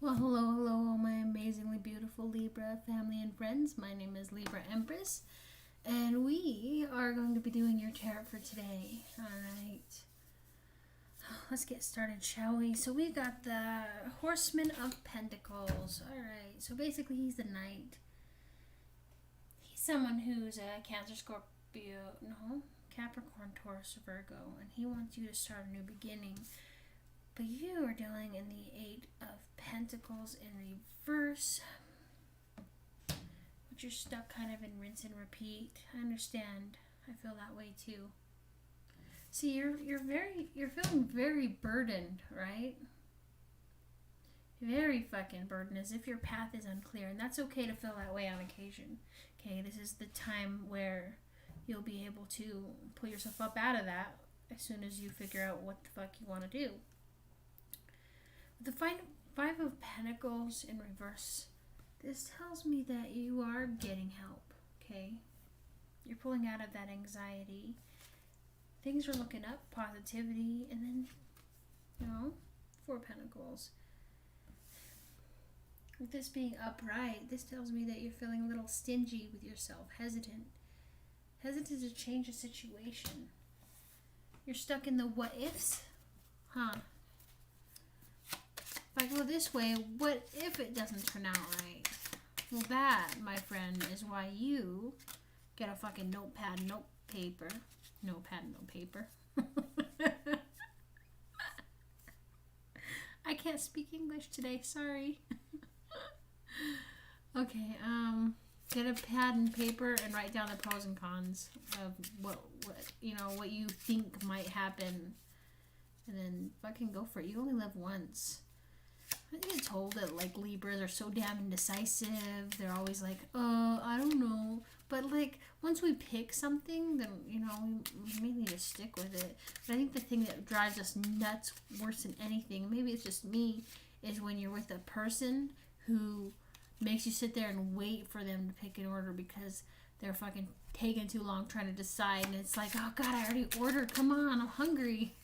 Well, hello, all my amazingly beautiful Libra family and friends. My name is Libra Empress, and we are going to be doing your tarot for today. Alright, let's get started, shall we? So we got the Horseman of Pentacles. Alright, so basically he's the Knight. He's someone who's a Cancer, Scorpio, no, Capricorn, Taurus, Virgo, and he wants you to start a new beginning. But you are dealing in the Eight of Pentacles in reverse. But you're stuck kind of in rinse and repeat. I understand. I feel that way too. See, you're feeling very burdened, right? Very fucking burdened, as if your path is unclear, and that's okay to feel that way on occasion. Okay, this is the time where you'll be able to pull yourself up out of that as soon as you figure out what the fuck you want to do. The Five of Pentacles in reverse, this tells me that you are getting help, okay? You're pulling out of that anxiety. Things are looking up, positivity, and then, Four of Pentacles. With this being upright, this tells me that you're feeling a little stingy with yourself, hesitant to change the situation. You're stuck in the what ifs, huh? If I go this way, what if it doesn't turn out right? Well, that, my friend, is why you get a fucking notepad, no paper. I can't speak English today, sorry. Okay, get a pad and paper and write down the pros and cons of what you think might happen. And then fucking go for it. You only live once. I get told that like Libras are so damn indecisive. They're always like, I don't know. But like once we pick something, then we may need to stick with it. But I think the thing that drives us nuts worse than anything, maybe it's just me, is when you're with a person who makes you sit there and wait for them to pick an order because they're fucking taking too long trying to decide, and it's like, oh god, I already ordered. Come on, I'm hungry.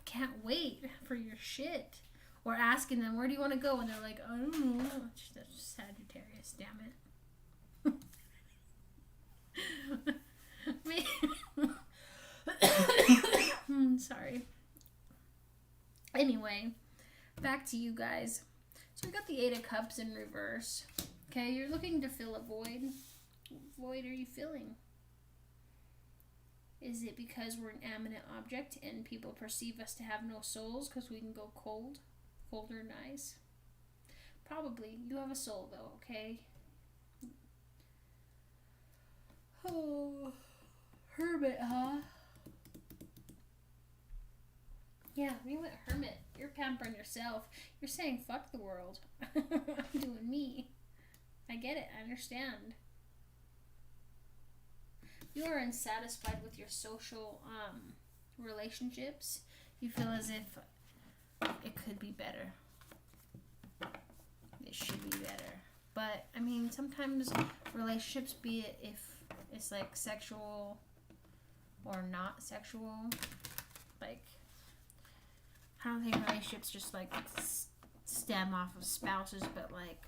Can't wait for your shit. Or asking them, where do you want to go? And they're like, I don't know. That's Sagittarius, damn it. Sorry. Anyway, back to you guys. So we got the Eight of Cups in reverse. Okay, you're looking to fill a void. What void are you filling? Is it because we're an animate object and people perceive us to have no souls because we can go cold? Colder and ice? Probably. You have a soul though, okay? Oh, hermit, huh? Yeah, you went hermit. You're pampering yourself. You're saying fuck the world. I'm doing me. I get it. I understand. You are unsatisfied with your social relationships. You feel as if it could be better. It should be better. But, I mean, sometimes relationships, be it if it's like sexual or not sexual, like, I don't think relationships just like stem off of spouses, but like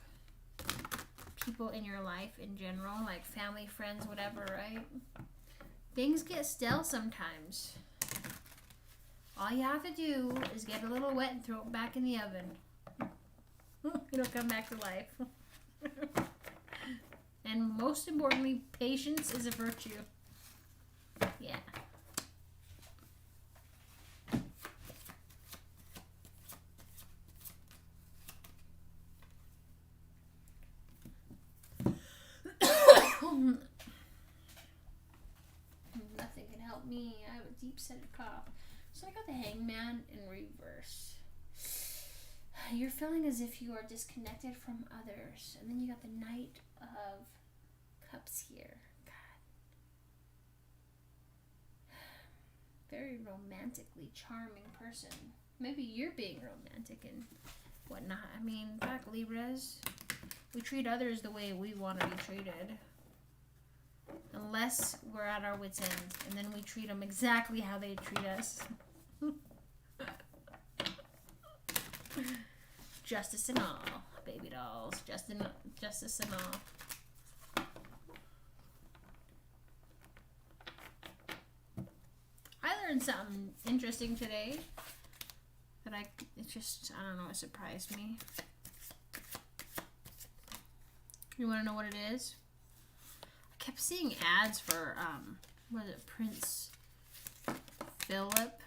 people in your life in general, like family, friends, whatever, right? Things get stale sometimes. All you have to do is get a little wet and throw it back in the oven. It'll come back to life. And most importantly, patience is a virtue. Yeah. Nothing can help me. I have a deep-seated cough. So I got the Hangman in reverse. You're feeling as if you are disconnected from others. And then you got the Knight of Cups here. God. Very romantically charming person. Maybe you're being romantic and whatnot. I mean, back Libras, we treat others the way we want to be treated. Unless we're at our wit's end. And then we treat them exactly how they treat us. Justice and all, baby dolls. Justice and all. I learned something interesting today that I don't know, it surprised me. You want to know what it is? I kept seeing ads for, what is it, Prince Philip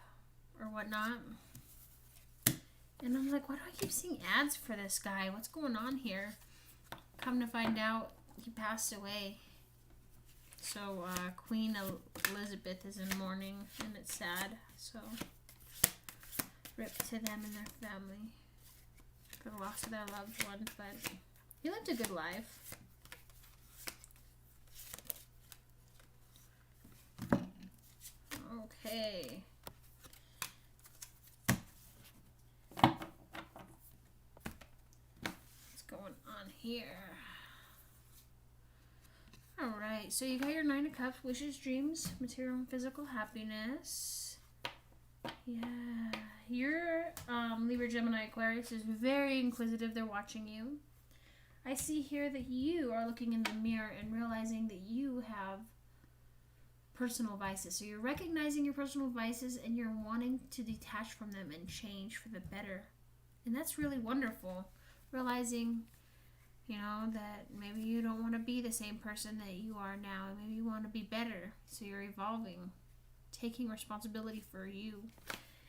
or whatnot. And I'm like, why do I keep seeing ads for this guy? What's going on here? Come to find out, he passed away. So, Queen Elizabeth is in mourning, and it's sad. So, rip to them and their family for the loss of their loved one. But he lived a good life. Okay. What's going on here? Alright, so you got your 9 of Cups, wishes, dreams, material and physical happiness. Yeah. Your Libra, Gemini, Aquarius is very inquisitive. They're watching you. I see here that you are looking in the mirror and realizing that you have personal vices. So you're recognizing your personal vices and you're wanting to detach from them and change for the better. And that's really wonderful. Realizing, you know, that maybe you don't want to be the same person that you are now. And maybe you want to be better. So you're evolving, taking responsibility for you.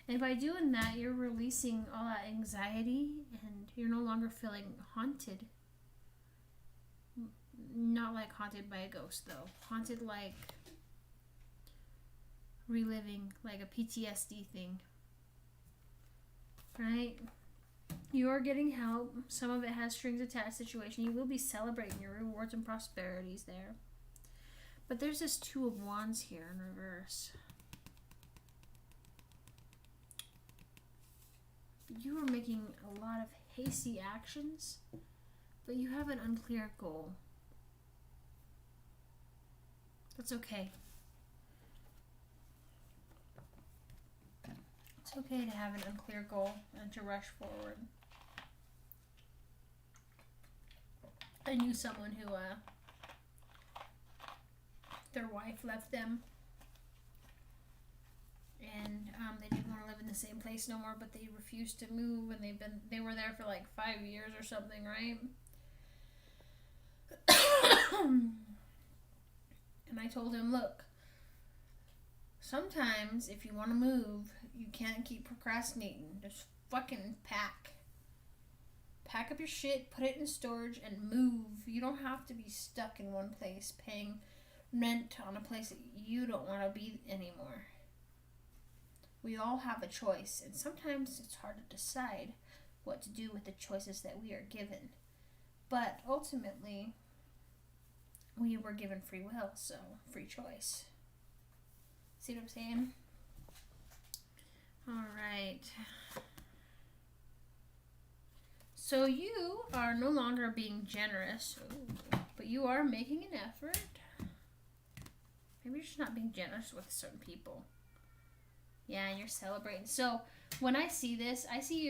And by doing that, you're releasing all that anxiety and you're no longer feeling haunted. Not like haunted by a ghost, though. Haunted like reliving, like a PTSD thing. Right? You are getting help. Some of it has strings attached situation. You will be celebrating your rewards and prosperities there. But there's this 2 of Wands here in reverse. You are making a lot of hasty actions, but you have an unclear goal. That's okay. It's okay to have an unclear goal and to rush forward. I knew someone who, their wife left them. And they didn't want to live in the same place no more, but they refused to move, and they were there for like 5 years or something, right? And I told him, look, sometimes if you want to move, you can't keep procrastinating. Just fucking pack. Pack up your shit, put it in storage, and move. You don't have to be stuck in one place paying rent on a place that you don't want to be anymore. We all have a choice, and sometimes it's hard to decide what to do with the choices that we are given. But ultimately, we were given free will, so free choice. See what I'm saying? Alright. So you are no longer being generous, but you are making an effort. Maybe you're just not being generous with certain people. Yeah, and you're celebrating. So when I see this, I see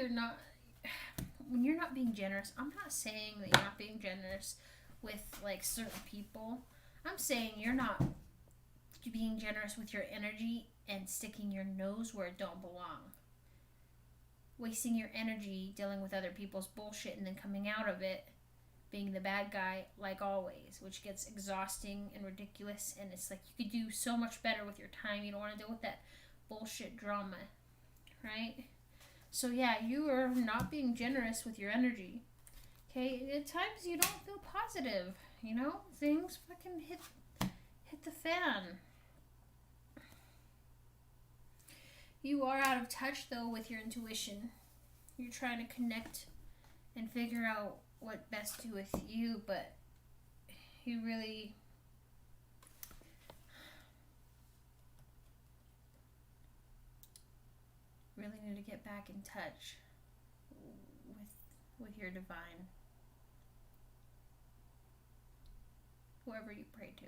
when you're not being generous, I'm not saying that you're not being generous with like certain people. I'm saying you're not being generous with your energy and sticking your nose where it don't belong. Wasting your energy dealing with other people's bullshit and then coming out of it being the bad guy like always, which gets exhausting and ridiculous, and it's like you could do so much better with your time. You don't want to deal with that bullshit drama, right? So yeah, you are not being generous with your energy. Okay, at times you don't feel positive, you know? Things fucking hit the fan. You are out of touch though with your intuition. You're trying to connect and figure out what best to do with you, but you really need to get back in touch with your divine, whoever you pray to.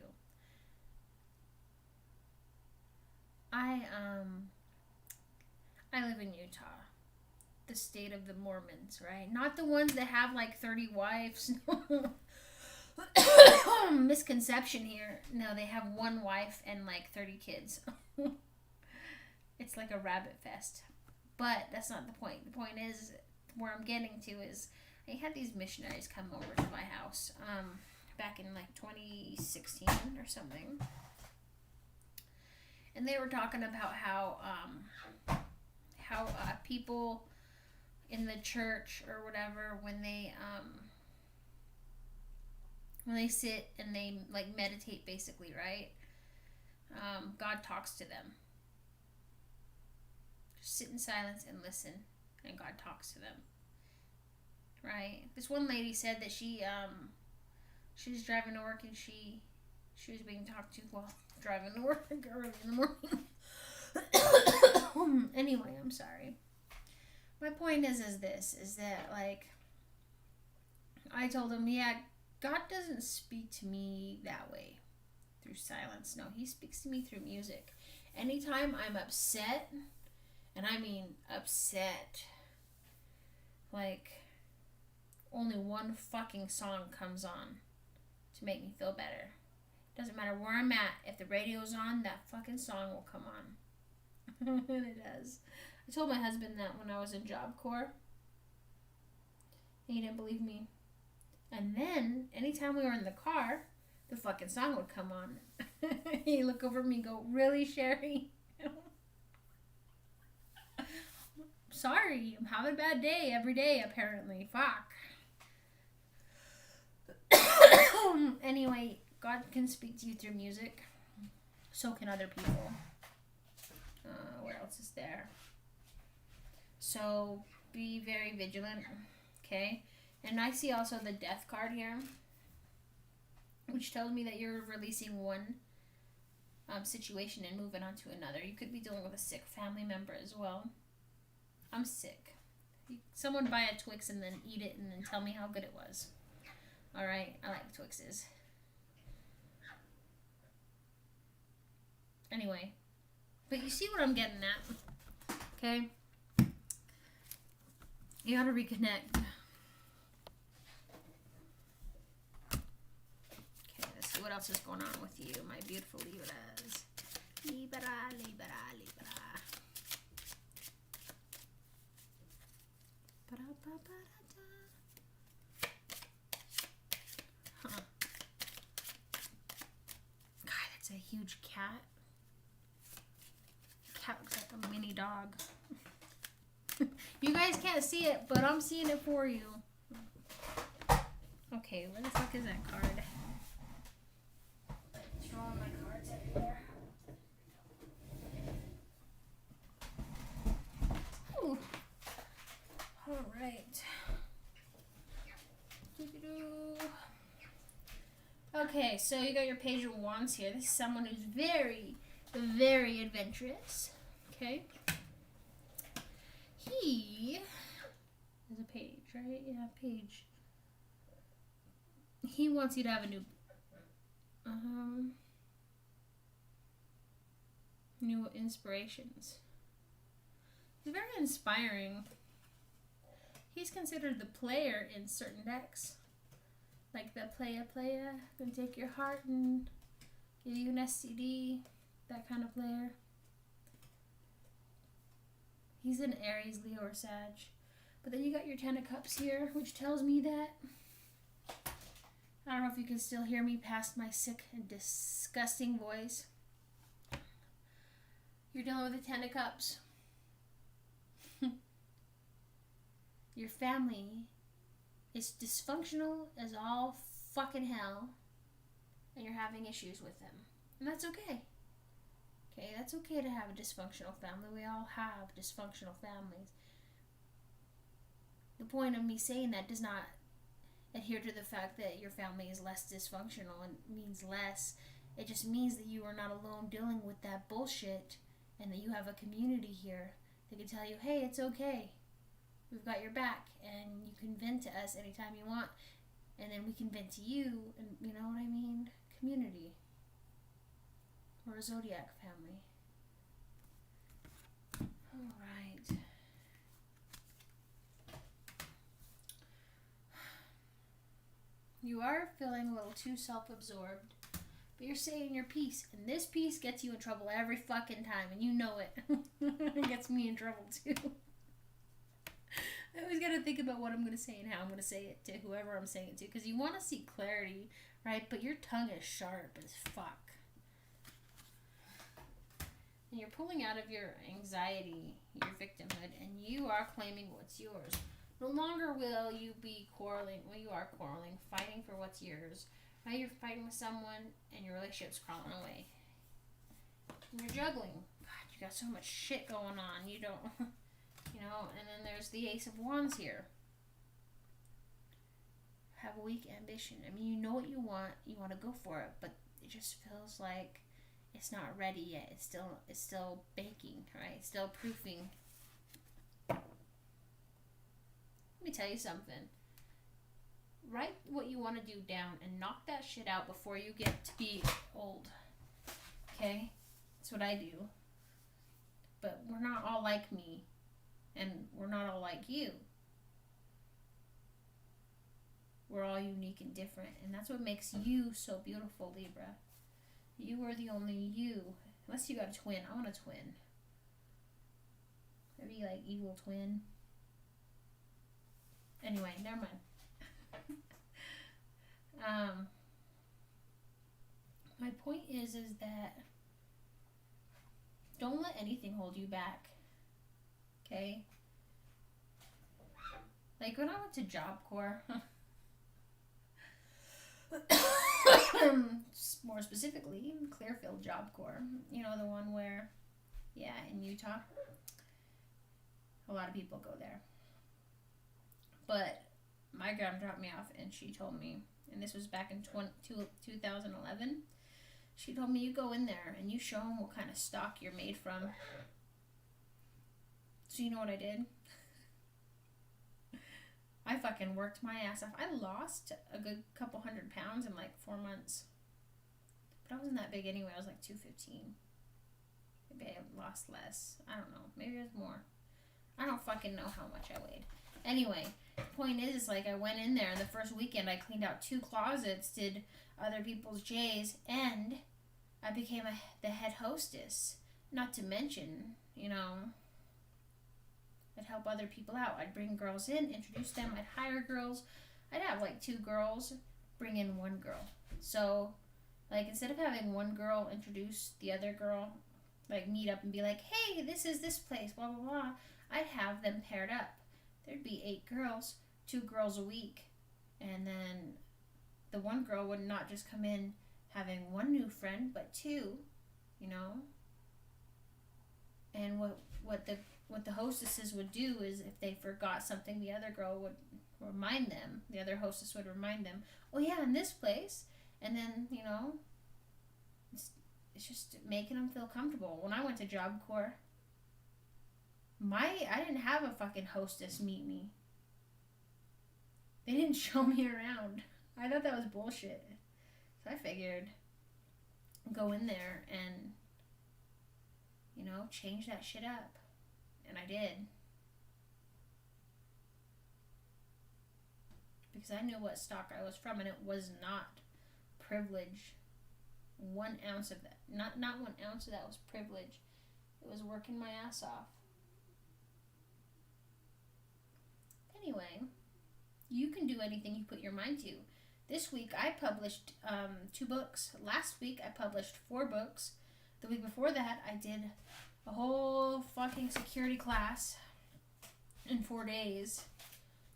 I live in Utah, the state of the Mormons, right? Not the ones that have like 30 wives. Misconception here. No, they have one wife and like 30 kids. It's like a rabbit fest. But that's not the point. The point is, where I'm getting to is, I had these missionaries come over to my house back in like 2016 or something. And they were talking about how people in the church or whatever, when they sit and they like meditate, basically, right? God talks to them. Just sit in silence and listen, and God talks to them. Right? This one lady said that she was driving to work and she was being talked to while driving to work early in the morning. Anyway, I'm sorry. My point is that like, I told him, yeah, God doesn't speak to me that way, through silence. No, he speaks to me through music. Anytime I'm upset, and I mean upset, like, only one fucking song comes on to make me feel better. Doesn't matter where I'm at. If the radio's on, that fucking song will come on. And it does. I told my husband that when I was in Job Corps. He didn't believe me. And then, anytime we were in the car, the fucking song would come on. He'd look over at me and go, "Really, Sherry?" Sorry, I'm having a bad day every day, apparently. Fuck. Anyway, God can speak to you through music. So can other people. Where else is there? So, be very vigilant. Okay? And I see also the death card here, which tells me that you're releasing one situation and moving on to another. You could be dealing with a sick family member as well. I'm sick. Someone buy a Twix and then eat it and then tell me how good it was. Alright, I like Twixes. Anyway, but you see what I'm getting at, okay? You gotta reconnect. Okay, let's see what else is going on with you, my beautiful Libras. Libra, Libra, Libra. Huh. God, that's a huge cat. Cat looks like a mini dog. You guys can't see it, but I'm seeing it for you. Okay, where the fuck is that card? Throwing my cards everywhere. Ooh. All right. Okay, so you got your Page of Wands here. This is someone who's very, very adventurous. Okay. He is a page, right? Yeah, page. He wants you to have a new inspirations. He's very inspiring. He's considered the player in certain decks. Like the playa, gonna take your heart and give you an STD, that kind of player. He's an Aries, Leo, or Sag. But then you got your Ten of Cups here, which tells me that, I don't know if you can still hear me past my sick and disgusting voice. You're dealing with the Ten of Cups. Your family is dysfunctional as all fucking hell, and you're having issues with them. And that's okay. Okay, that's okay to have a dysfunctional family. We all have dysfunctional families. The point of me saying that does not adhere to the fact that your family is less dysfunctional and means less. It just means that you are not alone dealing with that bullshit, and that you have a community here that can tell you, hey, it's okay. We've got your back, and you can vent to us anytime you want, and then we can vent to you, and you know what I mean? Community. Or a zodiac family. Alright. You are feeling a little too self-absorbed. But you're saying your piece. And this piece gets you in trouble every fucking time. And you know it. It gets me in trouble too. I always got to think about what I'm going to say and how I'm going to say it to whoever I'm saying it to. Because you want to see clarity, right? But your tongue is sharp as fuck. And you're pulling out of your anxiety, your victimhood, and you are claiming what's yours. No longer will you be quarreling. Well, you are quarreling, fighting for what's yours. Right? You're fighting with someone and your relationship's crawling away. And you're juggling. God, you got so much shit going on. You don't, you know, and then there's the Ace of Wands here. Have a weak ambition. I mean, you know what you want to go for it, but it just feels like it's not ready yet. It's still baking, right? It's still proofing. Let me tell you something. Write what you want to do down and knock that shit out before you get to be old. Okay? That's what I do. But we're not all like me. And we're not all like you. We're all unique and different. And that's what makes you so beautiful, Libra. You are the only you. Unless you got a twin. I want a twin. Maybe like evil twin. Anyway, never mind. My point is that don't let anything hold you back. Okay? Like when I went to Job Corps, more specifically, Clearfield Job Corps, you know, the one where, yeah, in Utah, a lot of people go there. But my grandma dropped me off and she told me, and this was back in 2011, she told me, you go in there and you show them what kind of stock you're made from. So you know what I did? I fucking worked my ass off. I lost a good couple 100 pounds in like 4 months. But I wasn't that big anyway. I was like 215. Maybe I lost less. I don't know. Maybe it was more. I don't fucking know how much I weighed. Anyway, point is like I went in there and the first weekend I cleaned out 2 closets, did other people's J's, and I became the head hostess. Not to mention, you know, I'd help other people out. I'd bring girls in, introduce them. I'd hire girls. I'd have like 2 girls, bring in 1 girl. So, like, instead of having 1 girl introduce the other girl, like meet up and be like, hey, this is this place, blah, blah, blah, I'd have them paired up. There'd be 8 girls, 2 girls a week. And then the 1 girl would not just come in having 1 new friend, but 2, you know. And what the hostesses would do is if they forgot something, the other girl would remind them. The other hostess would remind them, oh yeah, in this place. And then, you know, it's just making them feel comfortable. When I went to Job Corps, I didn't have a fucking hostess meet me. They didn't show me around. I thought that was bullshit. So I figured go in there and, you know, change that shit up. And I did. Because I knew what stock I was from, and it was not privilege. 1 ounce of that. Not 1 ounce of that was privilege. It was working my ass off. Anyway, you can do anything you put your mind to. This week I published 2 books. Last week I published 4 books. The week before that I did a whole fucking security class in 4 days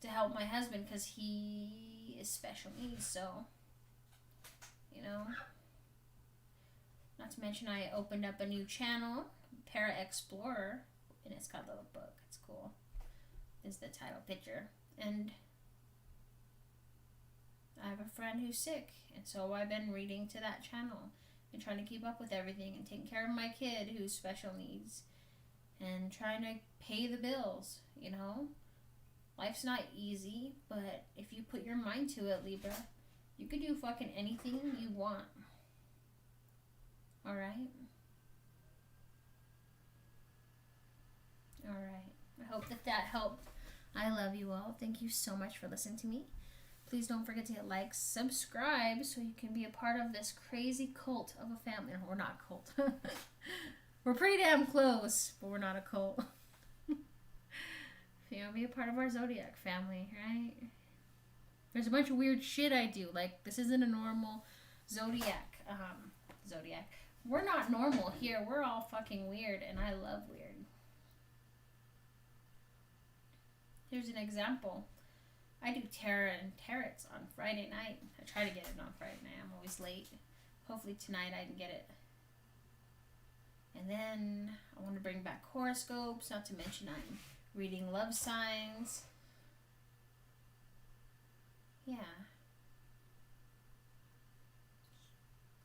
to help my husband because he is special needs. So, you know, not to mention I opened up a new channel, Para Explorer, and it's got a little book. It's cool. Is the title picture. And I have a friend who's sick, and so I've been reading to that channel and trying to keep up with everything and taking care of my kid who's special needs and trying to pay the bills, you know. Life's not easy, but if you put your mind to it, Libra, you could do fucking anything you want. Alright? Alright. I hope that helped. I love you all. Thank you so much for listening to me. Please don't forget to hit like, subscribe, so you can be a part of this crazy cult of a family. We're not a cult. We're pretty damn close, but we're not a cult. You know, be a part of our zodiac family, right? There's a bunch of weird shit I do. Like, this isn't a normal zodiac. We're not normal here. We're all fucking weird, and I love weird. Here's an example. I do tarot and tarots on Friday night. I try to get it on Friday night. I'm always late. Hopefully tonight I can get it. And then I want to bring back horoscopes, not to mention I'm reading love signs. Yeah.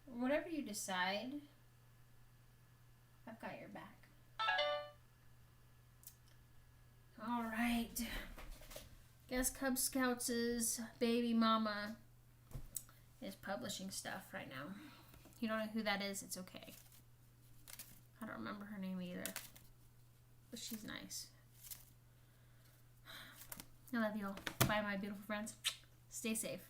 Whatever you decide, I've got your back. All right. Guess Cub Scouts' baby mama is publishing stuff right now. You don't know who that is, it's okay. I don't remember her name either. But she's nice. I love you all. Bye, my beautiful friends. Stay safe.